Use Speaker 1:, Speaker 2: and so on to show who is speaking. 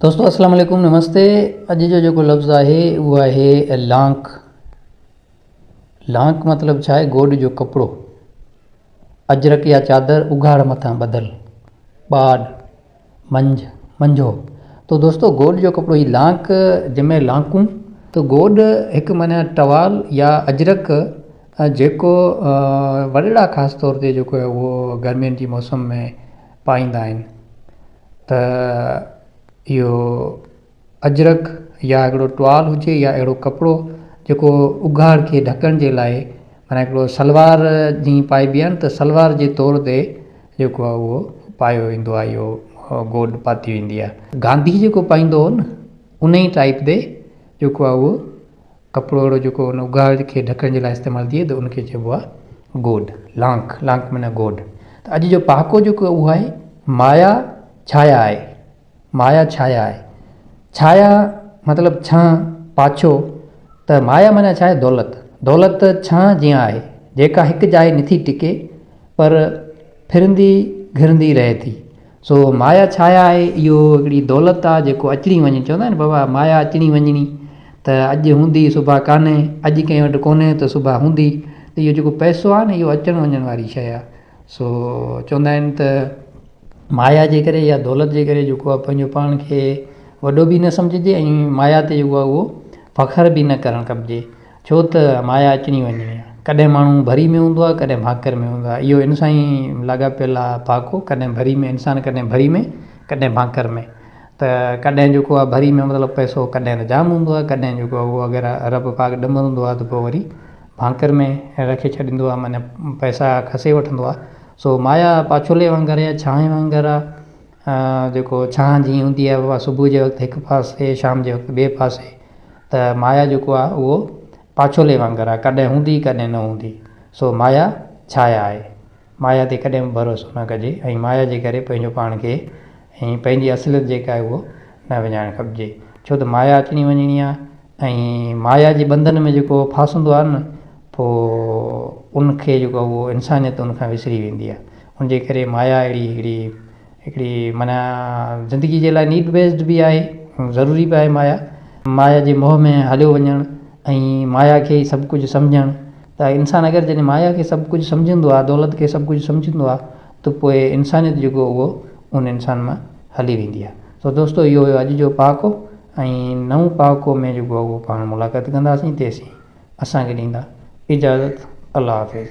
Speaker 1: दोस्तों अस्सलाम वालेकुम, नमस्ते। अॼु जो लफ़्ज़ आहे उहो आहे लांक। लांक मतिलबु छा आहे? गोॾ जो कपिड़ो। अजरक या चादर उघाड़ मथां ॿधल, ॿाॾ, मंझो। तो दोस्तों गोॾ जो कपिड़ो ही लांक, जंहिंमें लांकूं। तो गोॾ हिकु माना टवाल या अजरक जेको वॾड़ा ख़ासि तौर ते जेको आहे उहो गर्मियुनि जी मौसम में पाईंदा आहिनि। त इहो अजरक या हिकिड़ो टवाल हुजे या अहिड़ो कपिड़ो जेको उघाड़ खे ढकण जे लाइ, माना हिकिड़ो सलवार जीअं पाइबी आहे न, त सलवार जे तौर ते जेको आहे उहो पायो वेंदो आहे। इहो गोॾ पाती वेंदी आहे। गांधी जेको पाईंदो हो न, उन ई टाइप ते जेको आहे उहो कपिड़ो अहिड़ो जेको उन उघाड़ खे ढकण जे लाइ इस्तेमालु थिए, त उनखे चइबो आहे गोॾ। लांक, लांक माना गोॾ। त अॼु जो पहाको जेको उहो आहे माया छाया आहे। माया छाया आहे। छाया मतिलबु छां, पाछो। त माया माना छा आहे? दौलत। दौलत छां जीअं आहे, जेका हिकु जाइ नथी टिके पर फिरंदी घिरंदी रहे थी। सो माया छाया आहे, इहो हिकिड़ी दौलत आहे जेको अचणी वञे। चवंदा आहिनि बाबा माया अचणी वञणी, त अॼु हूंदी सुभाणे कान्हे, अॼु कंहिं वटि कोन्हे त सुभाणे हूंदी। त इहो जेको पैसो आहे न, इहो अचण वञण वारी शइ आहे। सो चवंदा आहिनि त माया जे करे या दौलत जे करे जेको आहे पंहिंजो पाण खे वॾो बि न सम्झिजे, ऐं माया ते जेको आहे उहो फ़ख़्रु बि न करणु खपिजे। छो त माया अचणी वञणी आहे। कॾहिं माण्हू भरी में हूंदो आहे, कॾहिं भाकर में हूंदो आहे। इहो इन सां ई लाॻापियल आहे पहाको। कॾहिं भरी में इंसानु, कॾहिं भरी में, कॾहिं भाकर में। त कॾहिं जेको आहे भरी में मतिलबु पैसो कॾहिं त जाम हूंदो आहे, कॾहिं जेको आहे उहो अगरि अरब पाक ॾम हूंदो आहे त पोइ वरी भाकर में रखे छॾींदो आहे, माना पैसा खसे वठंदो आहे। सो माया पाछोले वांगुरु या छांव वांगुरु आहे। जेको छां जीअं हूंदी आहे बाबा सुबुह जे वक़्तु हिकु पासे, शाम जे वक़्तु ॿिए पासे, त माया जेको आहे उहो पाछोले वांगुरु आहे, कॾहिं हूंदी कॾहिं न हूंदी। सो माया छाया आहे। माया ते कॾहिं बि भरोसो न कजे, ऐं माया जे करे पंहिंजो पाण खे ऐं पंहिंजी असलियत जेका आहे उहो न विञाइणु खपिजे। छो त माया अचणी वञणी आहे, ऐं माया जे बंधन में जेको फासंदो आहे न, पोइ उनखे जेको आहे उहो इंसानियत उनखां विसरी वेंदी आहे। उनजे करे माया अहिड़ी हिकिड़ी माना ज़िंदगी जे लाइ नीड बेस्ड बि आहे, ज़रूरी बि आहे माया। माया जे मोह में हलियो वञणु ऐं माया खे सभु कुझु सम्झणु। त इंसानु अगरि जॾहिं माया खे सभु कुझु सम्झंदो आहे, दौलत खे सभु कुझु सम्झंदो आहे, त पोइ इंसानियत जेको उहो उन इंसान मां हली वेंदी आहे। सो दोस्तो, इहो हुयो अॼु जो पहाको, ऐं नओं पहाको में जेको आहे उहो पाण मुलाक़ात कंदासीं। तेसीं असांखे ॾींदा इजाज़त। अल्लाह हाफ़िज़।